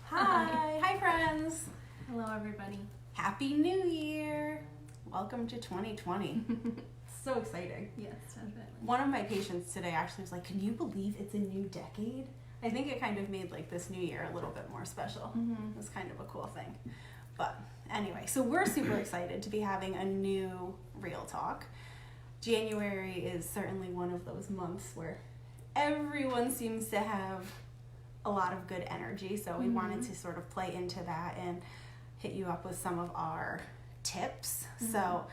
Hi. Hi, friends. Hello, everybody. Happy New Year. Welcome to 2020. So exciting. Yes, definitely. One of my patients today actually was like, can you believe it's a new decade? I think it kind of made like this new year a little bit more special. It was kind of a cool thing. But anyway, so we're super excited to be having a new Real Talk. January is certainly one of those months where everyone seems to have a lot of good energy. So we wanted to sort of play into that and hit you up with some of our tips. So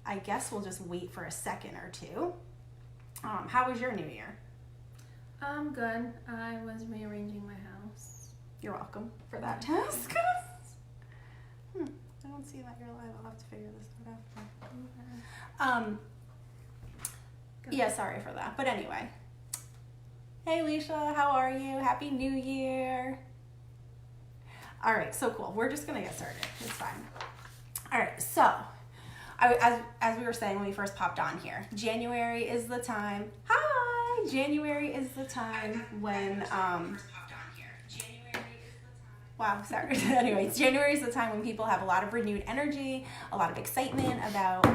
I guess we'll just wait for a second or two. How was your new year? Good. I was rearranging my house. You're welcome for that task. I don't see that you're live. I'll have to figure this out after. Yeah, sorry for that. But anyway. Hey, Leisha, how are you? Happy New Year. All right, so cool. We're just going to get started. It's fine. All right, so as we were saying when we first popped on here, January is the time. Hi! January is the time when wow, sorry. Anyways, January is the time when people have a lot of renewed energy, a lot of excitement about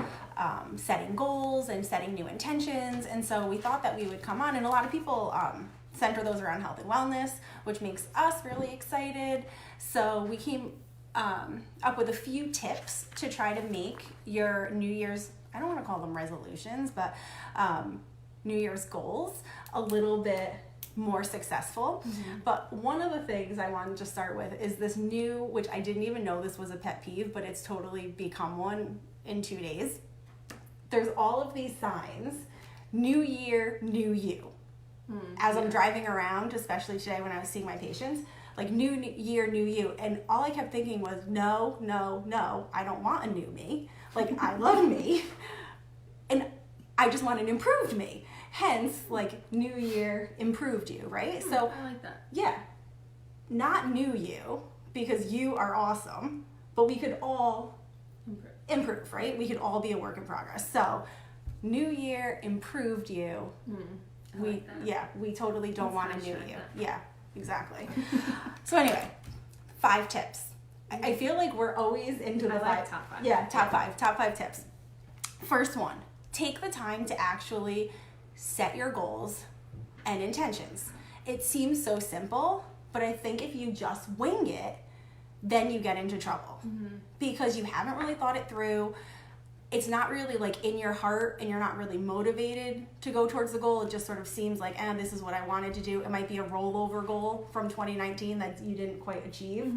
setting goals and setting new intentions. And so we thought that we would come on, and a lot of people center those around health and wellness, which makes us really excited. So we came up with a few tips to try to make your New Year's, I don't want to call them resolutions, but New Year's goals a little bit more successful. But one of the things I wanted to start with is this new, which I didn't even know this was a pet peeve, but it's totally become one in 2 days. There's all of these signs, new year, new you. As I'm driving around, especially today when I was seeing my patients, like new year, new you. And all I kept thinking was, no, I don't want a new me. Like, I love me. And I just want an improved me. Hence, like, new year, improved you, right? So I like that. Yeah. Not new you, because you are awesome, but we could all improve, right? We could all be a work in progress. So, new year, improved you. Like that. We totally don't want a new hashtag you. that. Yeah, exactly. So anyway, 5 tips. I feel like we're always into the I like top 5. Yeah, top 5 tips. First one, take the time to actually set your goals and intentions. It seems so simple, but I think if you just wing it, then you get into trouble because you haven't really thought it through. It's not really like in your heart and you're not really motivated to go towards the goal. It just sort of seems like, this is what I wanted to do. It might be a rollover goal from 2019 that you didn't quite achieve,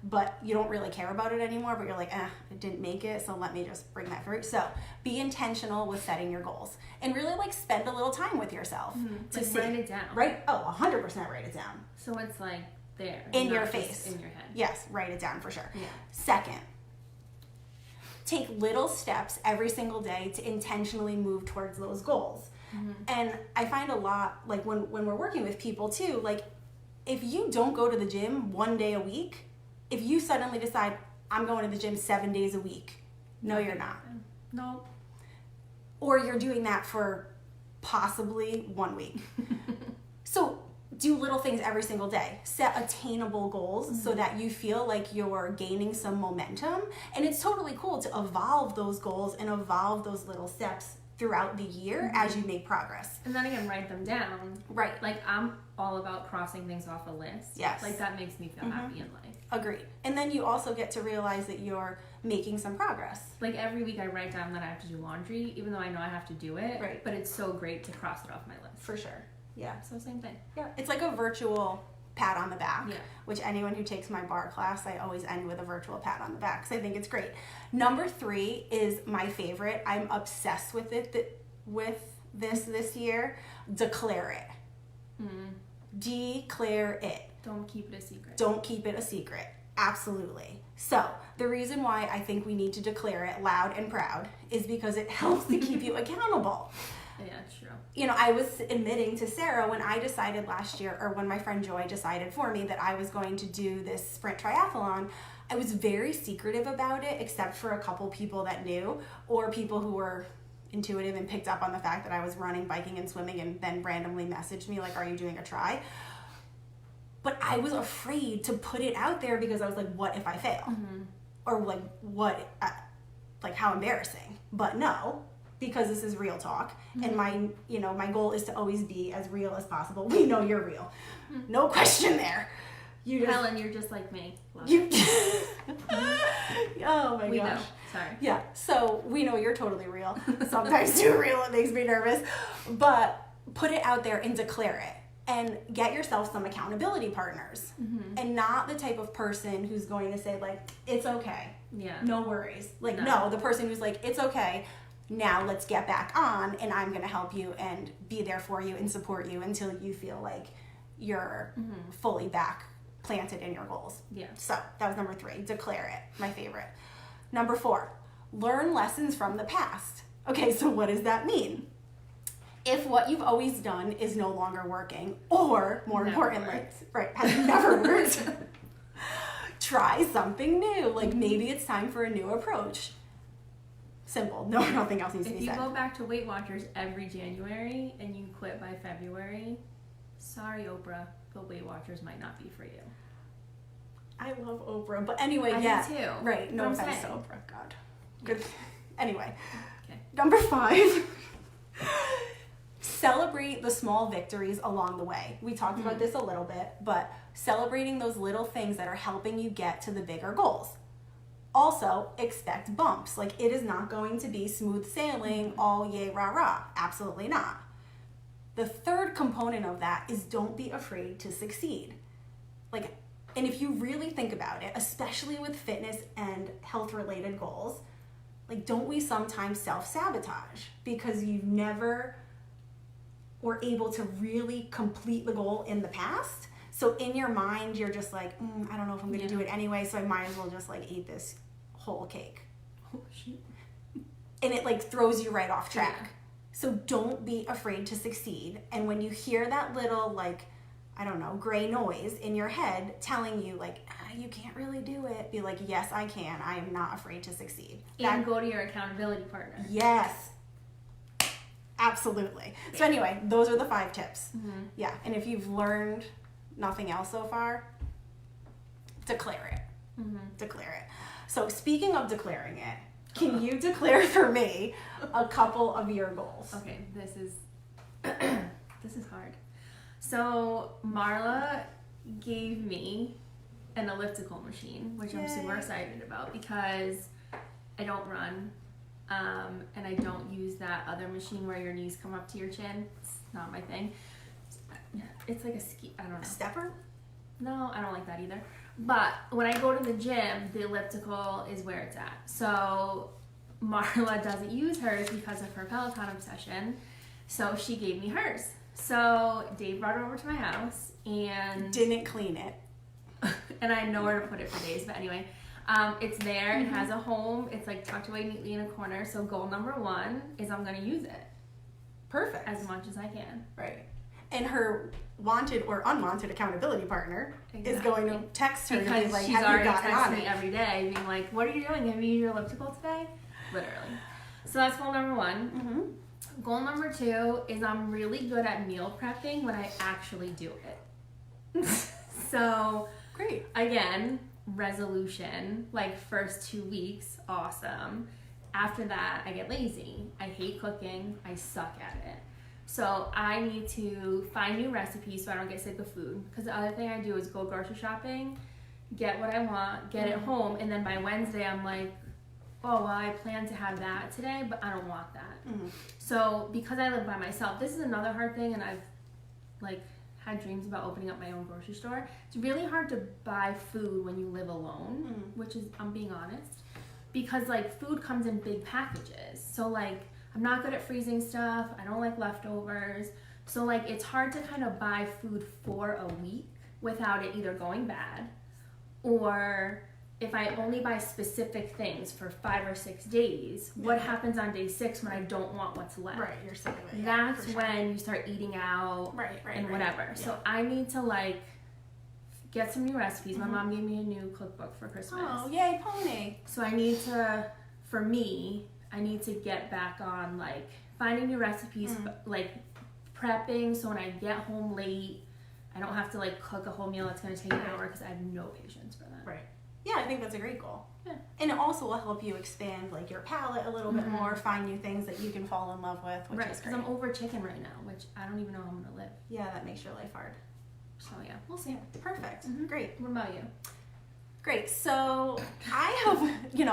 but you don't really care about it anymore, but you're like, it didn't make it, so let me just bring that through. So be intentional with setting your goals and really like spend a little time with yourself to Like, write it down. Right? Oh, 100% write it down. So it's like there. In not your just face. In your head. Yes, write it down for sure. Yeah. Second, take little steps every single day to intentionally move towards those goals. And I find a lot, like when we're working with people too, like if you don't go to the gym 1 day a week, if you suddenly decide, I'm going to the gym 7 days a week, no, you're not. No. Or you're doing that for possibly 1 week. So do little things every single day. Set attainable goals so that you feel like you're gaining some momentum. And it's totally cool to evolve those goals and evolve those little steps throughout the year as you make progress. And then again, write them down. Right. Like, I'm all about crossing things off a list. Yes. Like, that makes me feel happy in life. Agreed. And then you also get to realize that you're making some progress. Like, every week I write down that I have to do laundry, even though I know I have to do it. Right. But it's so great to cross it off my list. For sure. Yeah. So same thing. Yeah. It's like a virtual pat on the back, Yeah. which anyone who takes my bar class, I always end with a virtual pat on the back because I think it's great. Number 3 is my favorite. I'm obsessed with it, with this year. Declare it. Declare it. Don't keep it a secret. Don't keep it a secret. Absolutely. So the reason why I think we need to declare it loud and proud is because it helps to keep you accountable. Yeah, it's true. You know, I was admitting to Sarah when I decided last year, or when my friend Joy decided for me that I was going to do this sprint triathlon, I was very secretive about it, except for a couple people that knew, or people who were intuitive and picked up on the fact that I was running, biking, and swimming, and then randomly messaged me like, are you doing a tri? But I was afraid to put it out there because I was like, what if I fail? Or like, like how embarrassing. But no, because this is real talk. And my goal is to always be as real as possible. We know you're real. No question there. Helen, you're just like me. You, oh my we gosh. know. Sorry. Yeah, so we know you're totally real. Sometimes too real, it makes me nervous. But put it out there and declare it. And get yourself some accountability partners. And not the type of person who's going to say, like, it's okay. Yeah. No worries. Like, no, the person who's like, it's okay. Now let's get back on, and I'm going to help you and be there for you and support you until you feel like you're fully back planted in your goals. Yeah. So that was number 3. Declare it. My favorite. Number 4. Learn lessons from the past. Okay, so what does that mean? If what you've always done is no longer working, or more importantly, has never worked, try something new. Like maybe it's time for a new approach. Simple. No, nothing else needs to be said. If you go back to Weight Watchers every January and you quit by February, sorry, Oprah, but Weight Watchers might not be for you. I love Oprah, but anyway, I yeah. do too. Right, no I'm offense to saying. Oprah. God. Good. Anyway. Okay. Number 5. Celebrate the small victories along the way. We talked about this a little bit, but celebrating those little things that are helping you get to the bigger goals. Also, expect bumps. Like, it is not going to be smooth sailing, all yay, rah, rah. Absolutely not. The third component of that is don't be afraid to succeed. Like, and if you really think about it, especially with fitness and health-related goals, like, don't we sometimes self-sabotage because you've never were able to really complete the goal in the past? So in your mind, you're just like, I don't know if I'm going to do it anyway, so I might as well just like eat this whole cake. Oh, shoot. And it like throws you right off track. Yeah. So don't be afraid to succeed. And when you hear that little like, I don't know, gray noise in your head telling you like, you can't really do it, be like, yes, I can. I am not afraid to succeed. And go to your accountability partner. Yes. Absolutely. So anyway, those are the 5 tips. Yeah. And if you've learned nothing else so far, declare it. Declare it. So speaking of declaring it, can you declare for me a couple of your goals? Okay, this is this is hard. So Marla gave me an elliptical machine, which I'm super excited about because I don't run. And I don't use that other machine where your knees come up to your chin. It's not my thing. It's like a ski, I don't know. Stepper? No, I don't like that either. But when I go to the gym, the elliptical is where it's at. So Marla doesn't use hers because of her Peloton obsession. So she gave me hers. So Dave brought it over to my house and didn't clean it. And I know where to put it for days. But anyway, it's there. It has a home. It's like tucked away neatly in a corner. So goal number 1 is I'm going to use it. Perfect. As much as I can. Right. And her wanted or unwanted accountability partner is going to text her because to be like, she's have already you gotten texting on me it? every day being like, what are you doing? Have you used your elliptical today? Literally. So that's goal number 1. Goal number 2 is I'm really good at meal prepping when I actually do it. So Great. Again, resolution, like first 2 weeks, awesome. After that, I get lazy. I hate cooking. I suck at it. So I need to find new recipes so I don't get sick of food. Because the other thing I do is go grocery shopping, get what I want, get it home, and then by Wednesday I'm like, oh, well, I plan to have that today, but I don't want that. So because I live by myself, this is another hard thing, and I've like had dreams about opening up my own grocery store. It's really hard to buy food when you live alone, which is, I'm being honest, because like food comes in big packages. So like I'm not good at freezing stuff. I don't like leftovers. So like it's hard to kind of buy food for a week without it either going bad, or if I only buy specific things for 5 or 6 days, what happens on day 6 when I don't want what's left? Right, you're sick of it. Yeah, That's when you start eating out and whatever. Yeah. So I need to like get some new recipes. My mom gave me a new cookbook for Christmas. Oh, yay, pony. So I need to, for me, I need to get back on like finding new recipes, like prepping so when I get home late, I don't have to like cook a whole meal that's going to take an hour because I have no patience for that. Right. Yeah, I think that's a great goal. Yeah. And it also will help you expand like your palate a little bit more, find new things that you can fall in love with, which Right, is because great. I'm over chicken right now, which I don't even know how I'm going to live. Yeah, that makes your life hard. So yeah, we'll see. Perfect. Great. What about you? Great. So I have,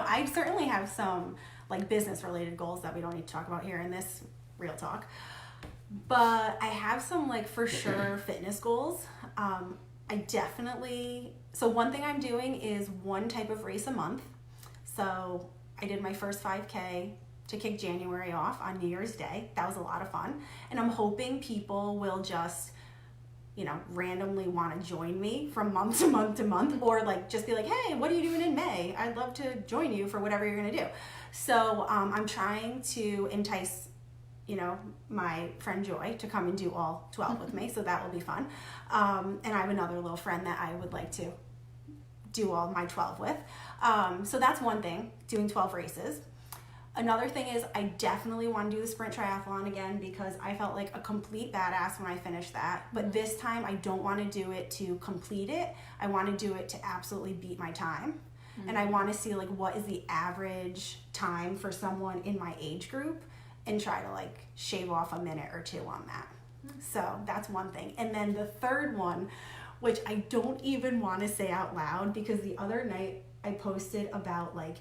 I certainly have some like business related goals that we don't need to talk about here in this real talk. But I have some like for sure fitness goals. So one thing I'm doing is one type of race a month. So I did my first 5K to kick January off on New Year's Day. That was a lot of fun. And I'm hoping people will just, randomly want to join me from month to month to month, or like just be like, hey, what are you doing in May? I'd love to join you for whatever you're going to do. So I'm trying to entice my friend Joy to come and do all 12 with me. So that will be fun. And I have another little friend that I would like to do all my 12 with. So that's one thing, doing 12 races. Another thing is I definitely want to do the sprint triathlon again because I felt like a complete badass when I finished that. But this time I don't want to do it to complete it. I want to do it to absolutely beat my time. And I want to see like what is the average time for someone in my age group and try to like shave off a minute or two on that. So that's one thing. And then the third one, which I don't even want to say out loud because the other night I posted about like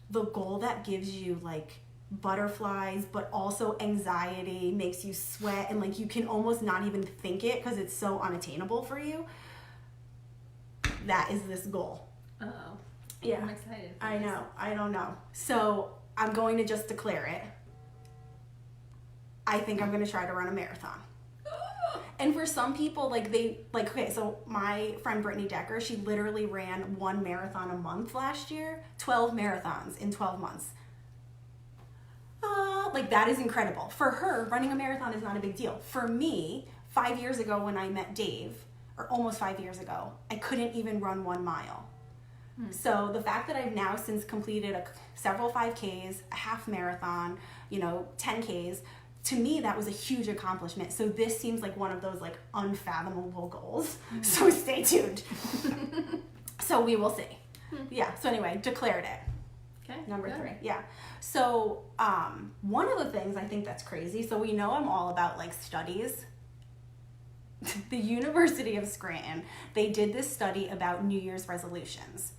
the goal that gives you like butterflies but also anxiety, makes you sweat, and like you can almost not even think it because it's so unattainable for you. That is this goal. Uh-oh. Yeah. I'm excited. I know. I don't know. So I'm going to just declare it. I think I'm going to try to run a marathon. And for some people, okay, so my friend Brittany Decker, she literally ran 1 marathon a month last year, 12 marathons in 12 months. That is incredible. For her, running a marathon is not a big deal. For me, 5 years ago when I met Dave, or almost 5 years ago, I couldn't even run 1 mile. So the fact that I've now since completed several 5Ks, a half marathon, 10Ks, to me that was a huge accomplishment. So this seems like one of those like unfathomable goals. So stay tuned. So we will see. Yeah. So anyway, declared it. Okay. Number good. 3. Yeah. So one of the things I think that's crazy. So we know I'm all about like studies. The University of Scranton, they did this study about New Year's resolutions.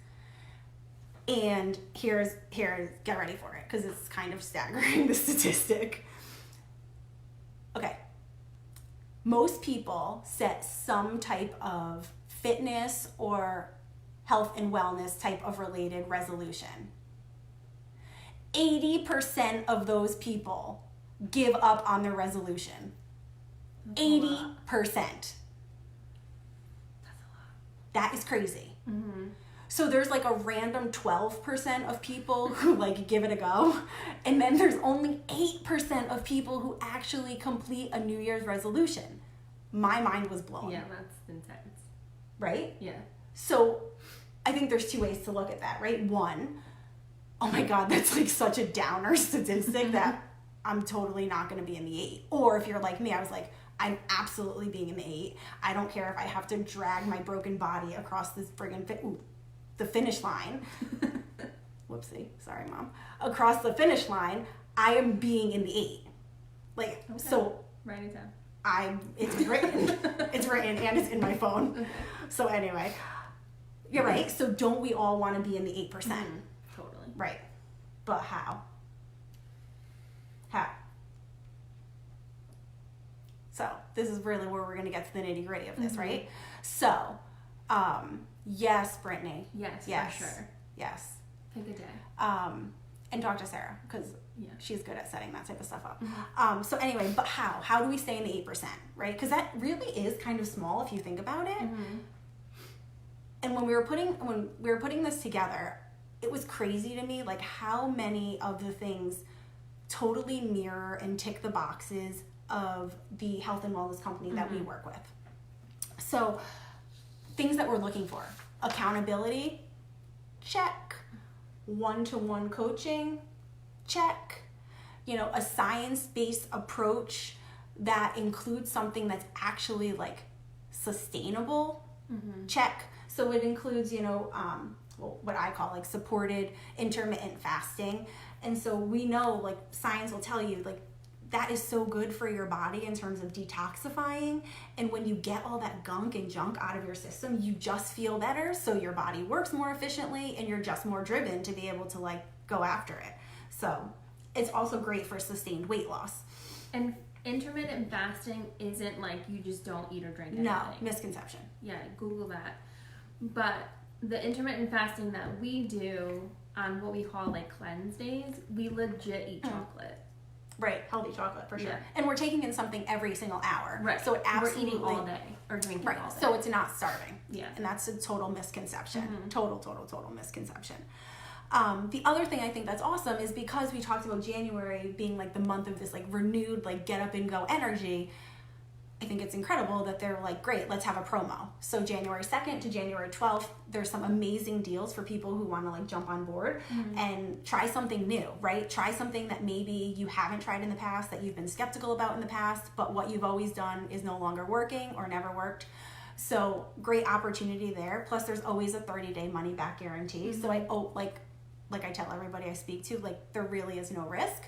And here's get ready for it because it's kind of staggering, the statistic. Okay. Most people set some type of fitness or health and wellness type of related resolution. 80% of those people give up on their resolution. 80%. That's a lot. That is crazy. Mm-hmm. So there's like a random 12% of people who like give it a go. And then there's only 8% of people who actually complete a New Year's resolution. My mind was blown. Yeah, that's intense. Right? Yeah. So I think there's 2 ways to look at that, right? One, oh my God, that's like such a downer statistic that I'm totally not going to be in the 8. Or if you're like me, I was like, I'm absolutely being in the 8. I don't care if I have to drag my broken body across this friggin' the finish line. Whoopsie, sorry mom. Across the finish line, I am being in the 8. Like, okay. So write it down. It's written. It's written and it's in my phone. Okay. So anyway, you're right. So don't we all want to be in the 8%? Mm-hmm. Totally. Right. But how? How? So this is really where we're going to get to the nitty gritty of this, right? So, yes, Brittany. Yes, for sure. Yes. Pick a day. And talk to Sarah because Yeah. she's good at setting that type of stuff up. Mm-hmm. So anyway, but how? How do we stay in the 8%, right? Because that really is kind of small if you think about it. Mm-hmm. And when we were putting this together, it was crazy to me, like how many of the things totally mirror and tick the boxes of the health and wellness company that we work with. So things that we're looking for: accountability, check; one-to-one coaching, check; a science-based approach that includes something that's actually like sustainable check. So it includes, you know, what I call like supported intermittent fasting. And so we know, like, science will tell you, like, that is so good for your body in terms of detoxifying. And when you get all that gunk and junk out of your system, you just feel better. So your body works more efficiently and you're just more driven to be able to like go after it. So it's also great for sustained weight loss. And intermittent fasting isn't like you just don't eat or drink anything. No, misconception. Yeah, Google that. But the intermittent fasting that we do on what we call like cleanse days, we legit eat chocolate. Right, healthy chocolate for sure. Yeah. And we're taking in something every single hour. Right. So it absolutely, we're eating all day or drinking right. all day. So it's not starving. Yeah. And that's a total misconception. Total misconception. The other thing I think that's awesome is because we talked about January being like the month of this like renewed, like get up and go energy. I think it's incredible that they're like, great, let's have a promo. So January 2nd to January 12th, there's some amazing deals for people who want to like jump on board and try something new, right? Try something that maybe you haven't tried in the past, that you've been skeptical about in the past, but what you've always done is no longer working or never worked. So great opportunity there. Plus there's always a 30-day money back guarantee. So I like I tell everybody I speak to, like there really is no risk.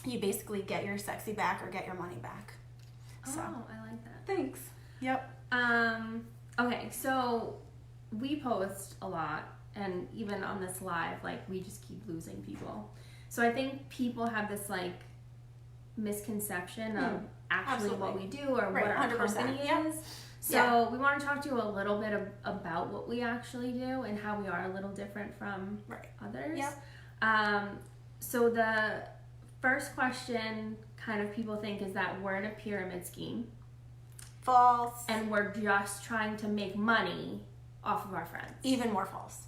You basically get your sexy back or get your money back. So. Oh, I like that. Thanks. Yep. Okay, so we post a lot, and even on this live, like we just keep losing people. So I think people have this like misconception of actually what we do or what our 100%. company is. So we want to talk to you a little bit about what we actually do and how we are a little different from others. Yep. So the first question kind of people think is that we're in a pyramid scheme. False. And we're just trying to make money off of our friends. Even more false.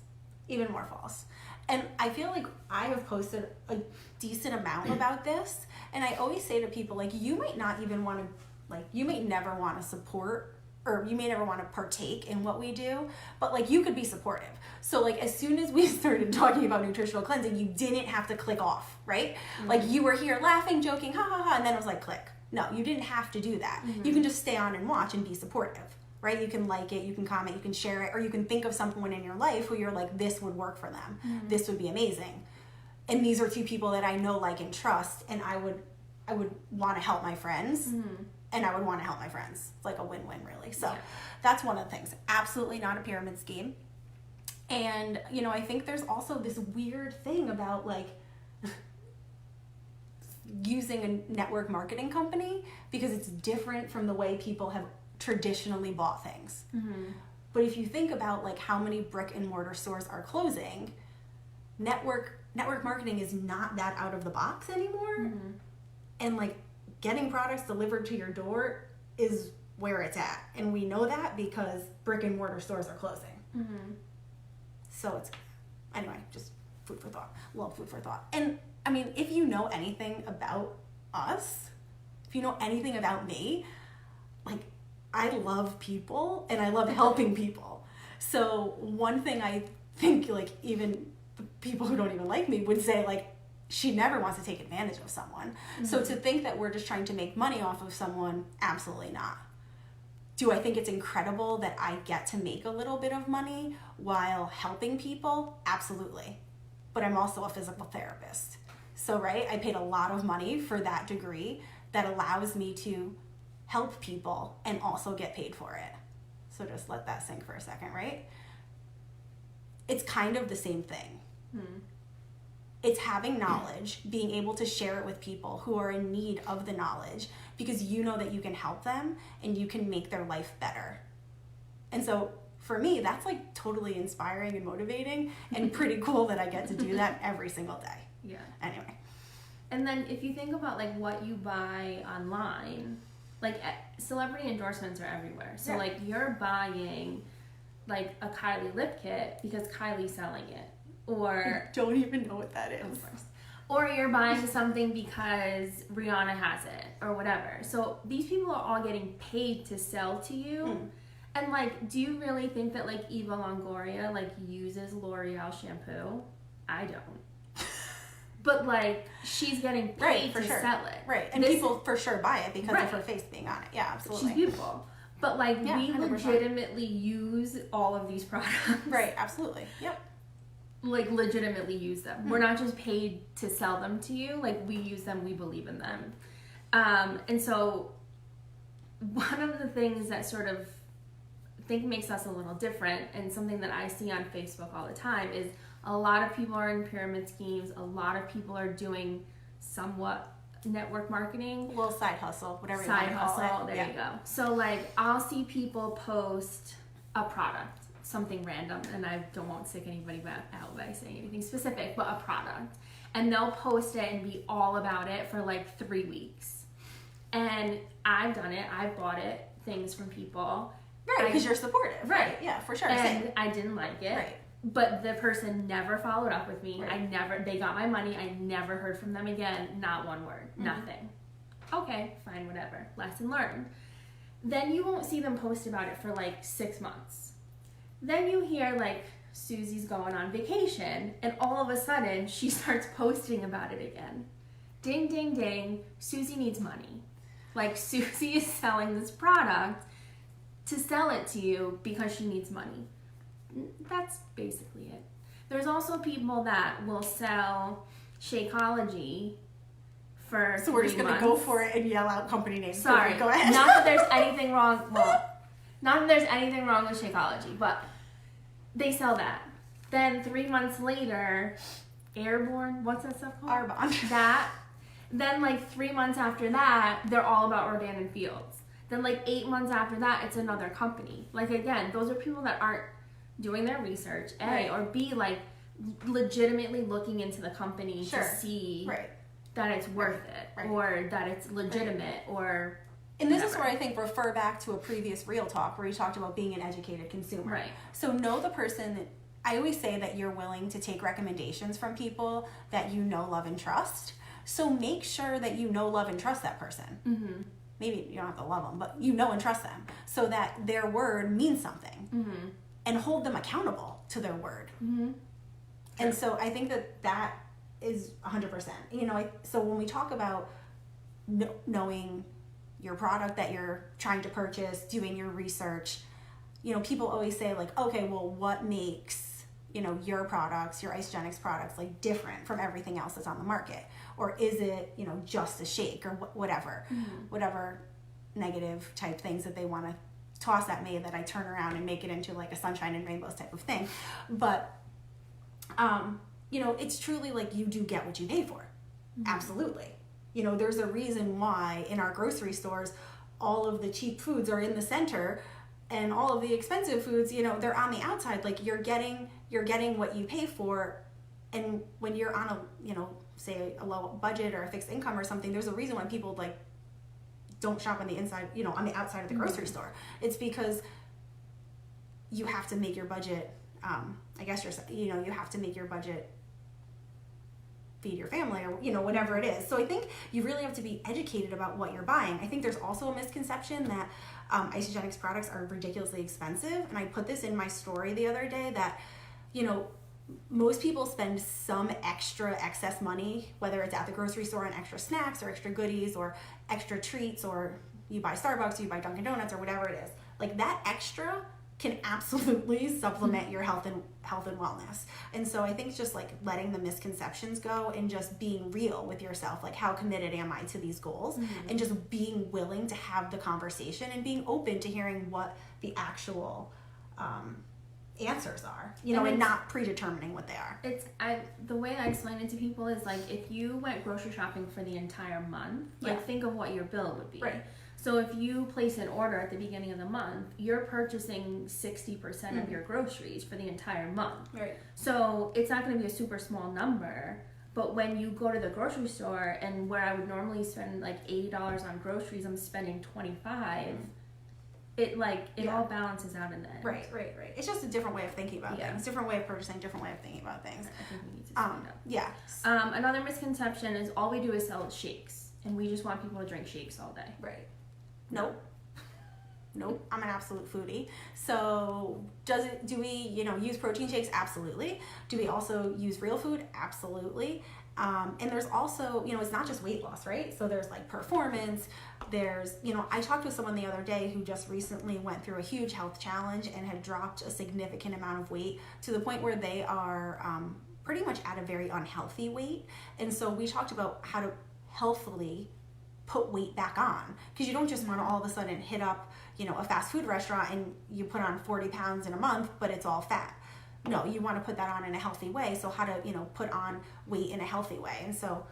Even more false. And I feel like I have posted a decent amount about this. And I always say to people, like, you might not even want to, like, you may never want to support or you may never want to partake in what we do, but like you could be supportive. So like as soon as we started talking about nutritional cleansing, you didn't have to click off, right? Like you were here laughing, joking, ha ha ha, and then it was like click. No, you didn't have to do that. You can just stay on and watch and be supportive, right? You can like it, you can comment, you can share it, or you can think of someone in your life who you're like, this would work for them. This would be amazing. And these are two people that I know, like, and trust, and I would want to help my friends. And I would want to help my friends. It's like a win-win, really. So that's one of the things. Absolutely not a pyramid scheme. And, you know, I think there's also this weird thing about, like, using a network marketing company because it's different from the way people have traditionally bought things. But if you think about, like, how many brick and mortar stores are closing, network marketing is not that out of the box anymore. And, like, getting products delivered to your door is where it's at. And we know that because brick and mortar stores are closing. So it's, anyway, just food for thought. Love food for thought. And I mean, if you know anything about us, if you know anything about me, like I love people and I love helping people. So one thing I think like even the people who don't even like me would say like, she never wants to take advantage of someone. So to think that we're just trying to make money off of someone, absolutely not. Do I think it's incredible that I get to make a little bit of money while helping people? Absolutely. But I'm also a physical therapist. So, right, I paid a lot of money for that degree that allows me to help people and also get paid for it. So just let that sink for a second, right? It's kind of the same thing. It's having knowledge, being able to share it with people who are in need of the knowledge because you know that you can help them and you can make their life better. And so for me, that's like totally inspiring and motivating and pretty cool that I get to do that every single day. Yeah. Anyway. And then if you think about like what you buy online, like celebrity endorsements are everywhere. So like you're buying like a Kylie lip kit because Kylie's selling it. Or I don't even know what that is. Of course. Or you're buying something because Rihanna has it or whatever. So these people are all getting paid to sell to you. And like, do you really think that like Eva Longoria like uses L'Oreal shampoo? I don't. But like, she's getting paid to sell it. Right. And people for sure buy it because of her face being on it. Yeah, absolutely. She's beautiful. But like Yeah, we 100%. legitimately use all of these products. Right, absolutely. Yep. Like legitimately use them. We're not just paid to sell them to you. Like we use them, we believe in them. And so one of the things that sort of I think makes us a little different, and something that I see on Facebook all the time, is a lot of people are in pyramid schemes. A lot of people are doing somewhat network marketing. A little side hustle, whatever you Side want to call hustle, it. there you go. So like I'll see people post a product, something random, and I won't sick anybody out by saying anything specific, but a product. And they'll post it and be all about it for like 3 weeks. And I've done it, I've bought it, things from people. Right, because you're supportive. Right. Yeah, for sure. And Same. I didn't like it. Right. But the person never followed up with me. Right. They got my money. I never heard from them again. Not one word. Mm-hmm. Nothing. Okay, fine, whatever. Lesson learned. Then you won't see them post about it for like 6 months. Then you hear like Susie's going on vacation, and all of a sudden she starts posting about it again. Ding, ding, ding. Susie needs money. Like Susie is selling this product to sell it to you because she needs money. That's basically it. There's also people that will sell Shakeology for So we're just 3 going to months. go for it and yell out company names. Sorry. Go ahead. Not that there's anything wrong. Well, not that there's anything wrong with Shakeology, but they sell that. Then 3 months later, Airborne, what's that stuff called? Arbonne. That. Then like 3 months after that, they're all about Rodan and Fields. Then like 8 months after that, it's another company. Like again, those are people that aren't doing their research, A, Right. or B, like legitimately looking into the company Sure. to see Right. that it's worth it, Right. or that it's legitimate, or And this is whatever. where I think refer back to a previous Real Talk where you talked about being an educated consumer. Right. So know the person that I always say that you're willing to take recommendations from people that you know, love, and trust. So make sure that you know, love, and trust that person. Mm-hmm. Maybe you don't have to love them, but you know and trust them so that their word means something, Mm-hmm. and hold them accountable to their word. Mm-hmm. And so I think that is 100%. You know, so when we talk about knowing your product that you're trying to purchase, doing your research, you know, people always say like, okay, well, what makes, you know, your products, your Isagenix products, like different from everything else that's on the market? Or is it, you know, just a shake or whatever, whatever negative type things that they want to toss at me that I turn around and make it into like a sunshine and rainbows type of thing. But, you know, it's truly like you do get what you pay for. Absolutely. You know, there's a reason why in our grocery stores, all of the cheap foods are in the center and all of the expensive foods, you know, they're on the outside. Like you're getting what you pay for. And when you're on a, you know, say a low budget or a fixed income or something, there's a reason why people like don't shop on the inside, you know, on the outside of the grocery store. It's because you have to make your budget, I guess you know, you have to make your budget feed your family or, you know, whatever it is. So I think you really have to be educated about what you're buying. I think there's also a misconception that Isagenix products are ridiculously expensive. And I put this in my story the other day that, you know, most people spend some extra excess money, whether it's at the grocery store on extra snacks or extra goodies or extra treats, or you buy Starbucks, you buy Dunkin' Donuts or whatever it is. Like that extra can absolutely supplement your health and wellness. And so I think just like letting the misconceptions go and just being real with yourself, like how committed am I to these goals, and just being willing to have the conversation and being open to hearing what the actual answers are, you know, and not predetermining what they are. The way I explain it to people is like if you went grocery shopping for the entire month, like think of what your bill would be. Right. So if you place an order at the beginning of the month, you're purchasing 60% of your groceries for the entire month. Right. So it's not going to be a super small number, but when you go to the grocery store and where I would normally spend like $80 on groceries, I'm spending $25. It all balances out in the end. Right. It's just a different way of thinking about things, different way of purchasing, different way of thinking about things. I think we need to speed up. Yeah. Another misconception is all we do is sell shakes, and we just want people to drink shakes all day. Right. Nope. I'm an absolute foodie. So do we, you know, use protein shakes? Absolutely. Do we also use real food? Absolutely. And there's also, it's not just weight loss, right? So there's like performance. There's, I talked with someone the other day who just recently went through a huge health challenge and had dropped a significant amount of weight to the point where they are pretty much at a very unhealthy weight. And so we talked about how to healthfully put weight back on, because you don't just want to all of a sudden hit up, a fast food restaurant and you put on 40 pounds in a month, but it's all fat. No, you want to put that on in a healthy way. So how to, put on weight in a healthy way. And so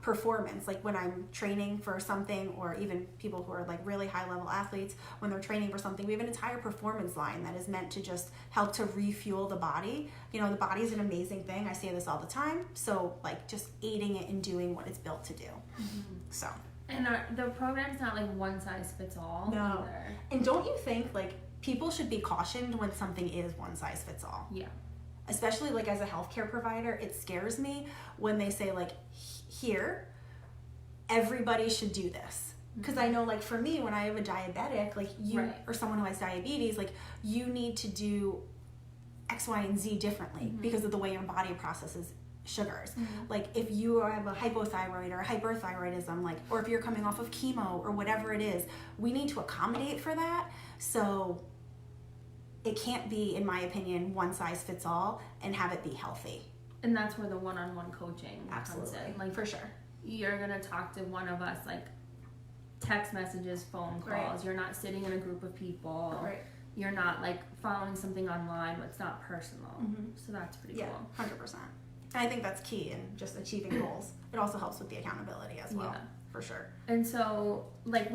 performance, like when I'm training for something, or even people who are like really high level athletes, when they're training for something, we have an entire performance line that is meant to just help to refuel the body. The body is an amazing thing. I say this all the time. So like just aiding it and doing what it's built to do. So. And the program's not like one size fits all either. And don't you think like people should be cautioned when something is one size fits all? Yeah. Especially like as a healthcare provider, it scares me when they say like, here, everybody should do this. Because I know like for me, when I have a diabetic, like or someone who has diabetes, like you need to do X, Y, and Z differently because of the way your body processes sugars. Like if you have a hypothyroid or hyperthyroidism, like, or if you're coming off of chemo or whatever it is, we need to accommodate for that. So it can't be, in my opinion, one size fits all and have it be healthy. And that's where the one-on-one coaching comes in. Like for sure. You're gonna talk to one of us, like text messages, phone calls. Right. You're not sitting in a group of people. Right. You're not like following something online, but it's not personal. So that's pretty cool. 100%. And I think that's key in just achieving goals. It also helps with the accountability as well, for sure. And so, like,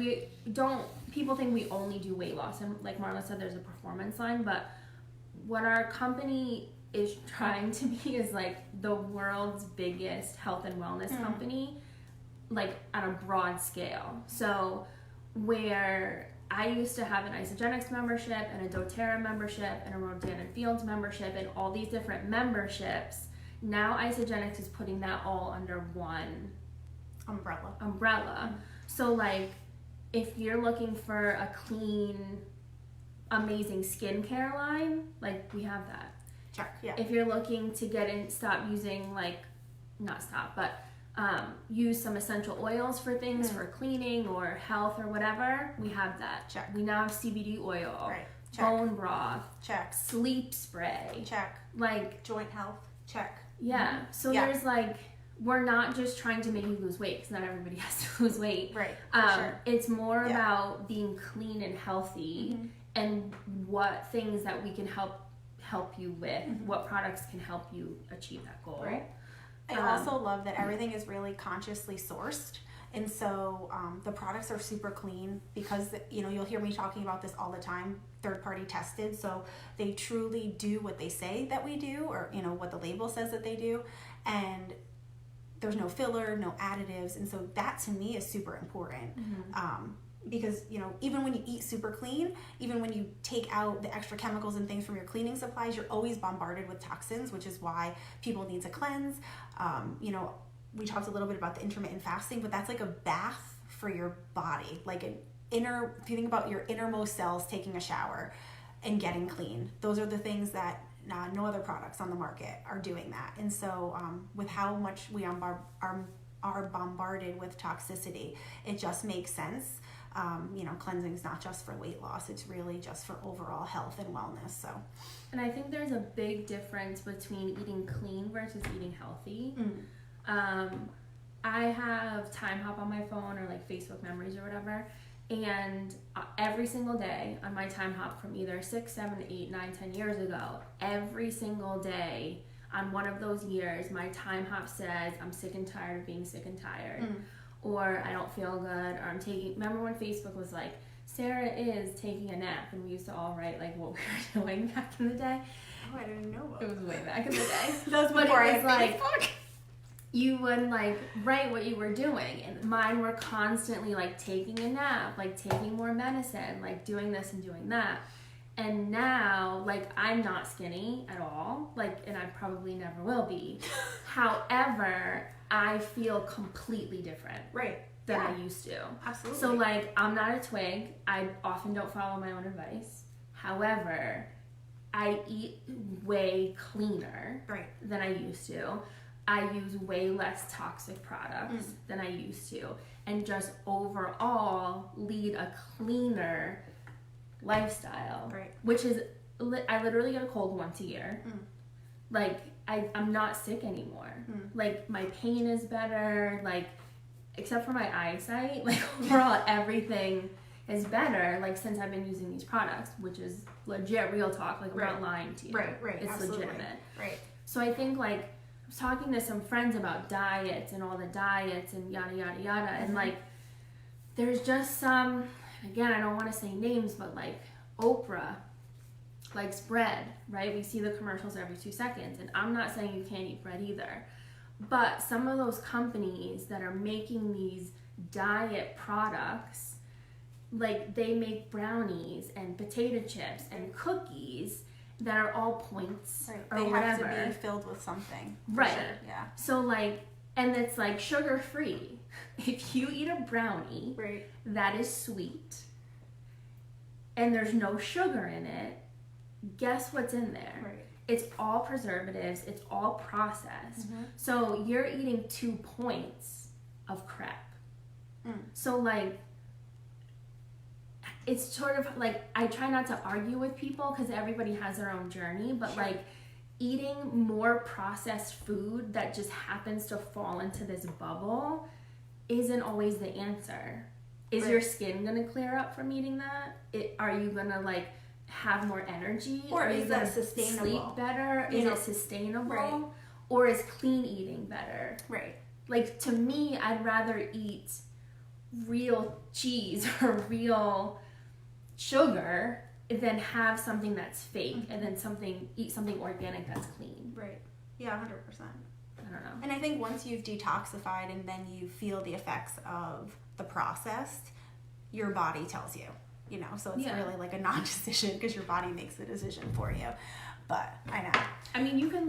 people think we only do weight loss. And like Marla said, there's a performance line. But what our company is trying to be is like the world's biggest health and wellness company, like on a broad scale. So where I used to have an Isagenix membership and a doTERRA membership and a Rodan & Fields membership and all these different memberships. Now Isagenix is putting that all under one umbrella. So like if you're looking for a clean, amazing skincare line, like we have that. Check. Yeah. If you're looking to stop using use some essential oils for things for cleaning or health or whatever, we have that. Check. We now have CBD oil. Right. Check. Bone broth. Check. Sleep spray. Check. Like joint health. Check. Yeah. So there's like, we're not just trying to make you lose weight, because not everybody has to lose weight. Right. Sure. It's more about being clean and healthy, and what things that we can help you with, what products can help you achieve that goal. Right. I also love that everything is really consciously sourced. And so the products are super clean because, you'll hear me talking about this all the time, third-party tested. So they truly do what they say that we do, or, what the label says that they do. And there's no filler, no additives. And so that to me is super important. Because, even when you eat super clean, even when you take out the extra chemicals and things from your cleaning supplies, you're always bombarded with toxins, which is why people need to cleanse. We talked a little bit about the intermittent fasting, but that's like a bath for your body. Like if you think about your innermost cells taking a shower and getting clean, those are the things that no other products on the market are doing that. And so with how much we are bombarded with toxicity, it just makes sense. Cleansing is not just for weight loss, it's really just for overall health and wellness. So, and I think there's a big difference between eating clean versus eating healthy. I have Time Hop on my phone, or like Facebook Memories or whatever, and every single day on my Time Hop from either 6, 7, 8, 9, 10 years ago, every single day on one of those years, my Time Hop says I'm sick and tired of being sick and tired. Or I don't feel good, or remember when Facebook was like, Sarah is taking a nap, and we used to all write like what we were doing back in the day. Oh, I didn't know about that. It was way back in the day. That was before I had like, you would like write what you were doing, and mine were constantly like taking a nap, like taking more medicine, like doing this and doing that. And now, like, I'm not skinny at all, like, and I probably never will be. However, I feel completely different than I used to. Absolutely. So, like, I'm not a twig. I often don't follow my own advice. However, I eat way cleaner than I used to. I use way less toxic products than I used to, and just overall lead a cleaner lifestyle. Right. Which is, I literally get a cold once a year. Like, I'm not sick anymore. Like, my pain is better. Like, except for my eyesight, like, overall everything is better, like, since I've been using these products, which is legit, real talk. Like, I'm not lying to you. Right, It's absolutely. legitimate. Right. So I think, like, I was talking to some friends about diets and all the diets and yada, yada, yada. And, like, there's just some, again, I don't want to say names, but, like, Oprah likes bread, right? We see the commercials every 2 seconds. And I'm not saying you can't eat bread either. But some of those companies that are making these diet products, like, they make brownies and potato chips and cookies that are all points or They whatever. have to be filled with something. for Right. sure, Yeah. So, like, and it's like sugar free. If you eat a brownie Right. that is sweet and there's no sugar in it, guess what's in there? Right. It's all preservatives, it's all processed. So you're eating 2 points of crap. So, like, it's sort of like, I try not to argue with people because everybody has their own journey, but like, eating more processed food that just happens to fall into this bubble isn't always the answer. Is your skin gonna clear up from eating that? Are you gonna, like, have more energy? Or Are you is that gonna sustainable? Sleep better? You Is know, it sustainable? right. Or is clean eating better? Right. Like, to me, I'd rather eat real cheese or real sugar than have something that's fake and then eat something organic that's clean. Right. Yeah, 100%. I don't know. And I think once you've detoxified and then you feel the effects of the processed, your body tells you, you know, so it's really like a non-decision because your body makes the decision for you. But I know. I mean, you can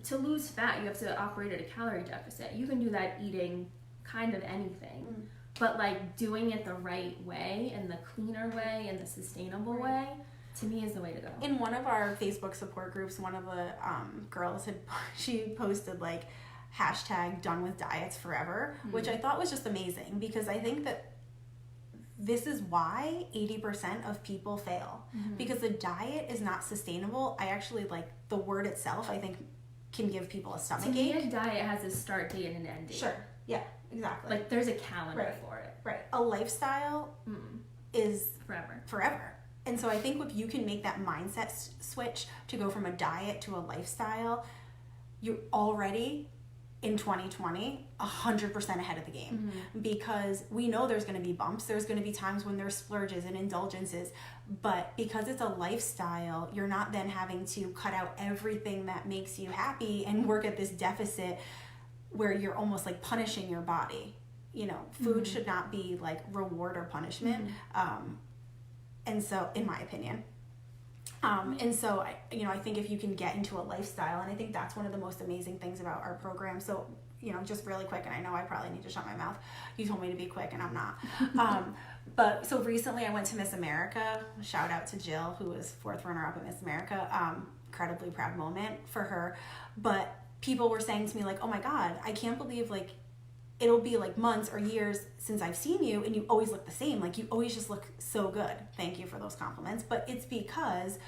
to lose fat, you have to operate at a calorie deficit. You can do that eating kind of anything. But, like, doing it the right way and the cleaner way and the sustainable way, to me, is the way to go. In one of our Facebook support groups, one of the girls she posted, like, hashtag done with diets forever, which I thought was just amazing because I think that this is why 80% of people fail because the diet is not sustainable. I actually, like, the word itself, I think, can give people a stomach To ache. me, a diet has a start date and an end date. Sure. Yeah, exactly. Like, there's a calendar for it. Right. A lifestyle is Forever. And so I think if you can make that mindset switch to go from a diet to a lifestyle, you're already in 2020 100% ahead of the game because we know there's going to be bumps. There's going to be times when there's splurges and indulgences, but because it's a lifestyle, you're not then having to cut out everything that makes you happy and work at this deficit where you're almost like punishing your body. You know, food should not be like reward or punishment. And so, in my opinion, and so I think if you can get into a lifestyle, and I think that's one of the most amazing things about our program. So, you know, just really quick, and I know I probably need to shut my mouth. You told me to be quick, and I'm not. But so recently I went to Miss America. Shout out to Jill, who was 4th runner-up at Miss America. Incredibly proud moment for her. But people were saying to me, like, oh my God, I can't believe, like, it'll be like months or years since I've seen you and you always look the same. Like, you always just look so good. Thank you for those compliments. But it's because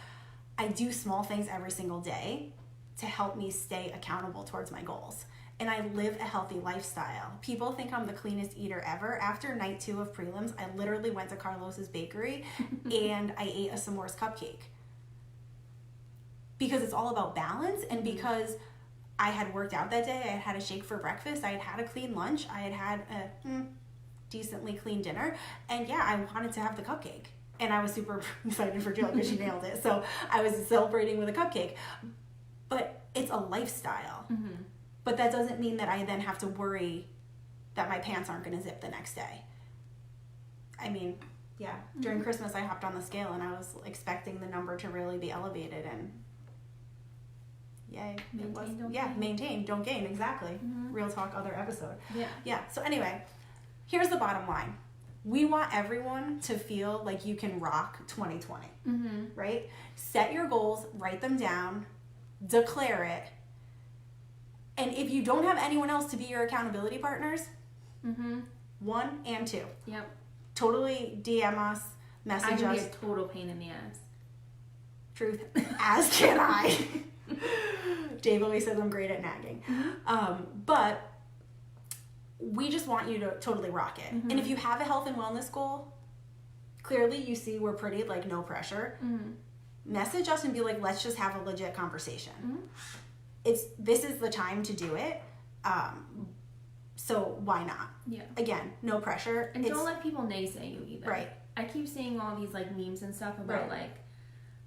I do small things every single day to help me stay accountable towards my goals. And I live a healthy lifestyle. People think I'm the cleanest eater ever. After night 2 of prelims, I literally went to Carlos's Bakery and I ate a s'mores cupcake. Because it's all about balance and because I had worked out that day. I had had a shake for breakfast. I had had a clean lunch. I had had a decently clean dinner. And yeah, I wanted to have the cupcake. And I was super excited for Jill because she nailed it. So I was celebrating with a cupcake. But it's a lifestyle. But that doesn't mean that I then have to worry that my pants aren't going to zip the next day. I mean, yeah, during Christmas I hopped on the scale and I was expecting the number to really be elevated and yay. Maintain, don't gain, exactly. Real talk, other episode. Yeah. So anyway, here's the bottom line. We want everyone to feel like you can rock 2020, right? Set your goals, write them down, declare it, And if you don't have anyone else to be your accountability partners, Mm-hmm. 1 and 2. Yep. Totally DM us, I message can be us. a total pain in the ass. Truth, as can I. Dave always says I'm great at nagging. But we just want you to totally rock it. Mm-hmm. And if you have a health and wellness goal, clearly you see we're pretty, like, no pressure. Mm-hmm. Message us and be like, let's just have a legit conversation. Mm-hmm. This is the time to do it. So why not? Yeah. Again, no pressure. And don't let people naysay you either. Right. I keep seeing all these like memes and stuff about Right. like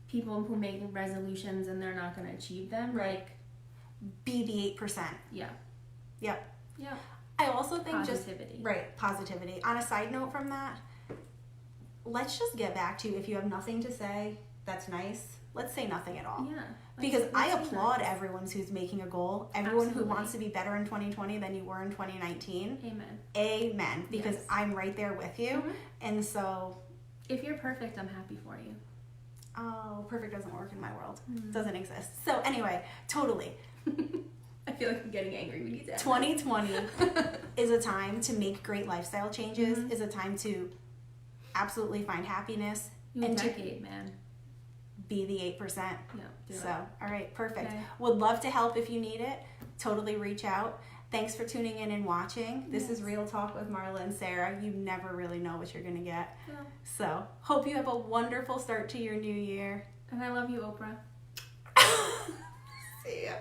people who make resolutions and they're not going to achieve them. Right. Like, be the 8%. yeah. Yep. Yeah. I also think Positivity. positivity. On a side note from that, let's just get back to, if you have nothing to say, that's nice. Let's say nothing at all. Yeah. Because I let's be applaud nice. everyone who's making a goal. Everyone Absolutely. who wants to be better in 2020 than you were in 2019. Amen. Amen. Because Yes. I'm right there with you. Mhm. And so, If you're perfect, I'm happy for you. oh, perfect doesn't work in my world. Mhm. Doesn't exist. So anyway, totally. I feel like I'm getting angry when you say 2020 is a time to make great lifestyle changes, Mhm. is a time to absolutely find happiness New and to decade, man. be the 8%. Yeah. Do So, it. all right, perfect. Okay. Would love to help if you need it. Totally reach out. Thanks for tuning in and watching. This is Yes. Real Talk with Marla and Sarah. You never really know what you're going to get. Yeah. So, hope you have a wonderful start to your new year. And I love you, Oprah. See ya.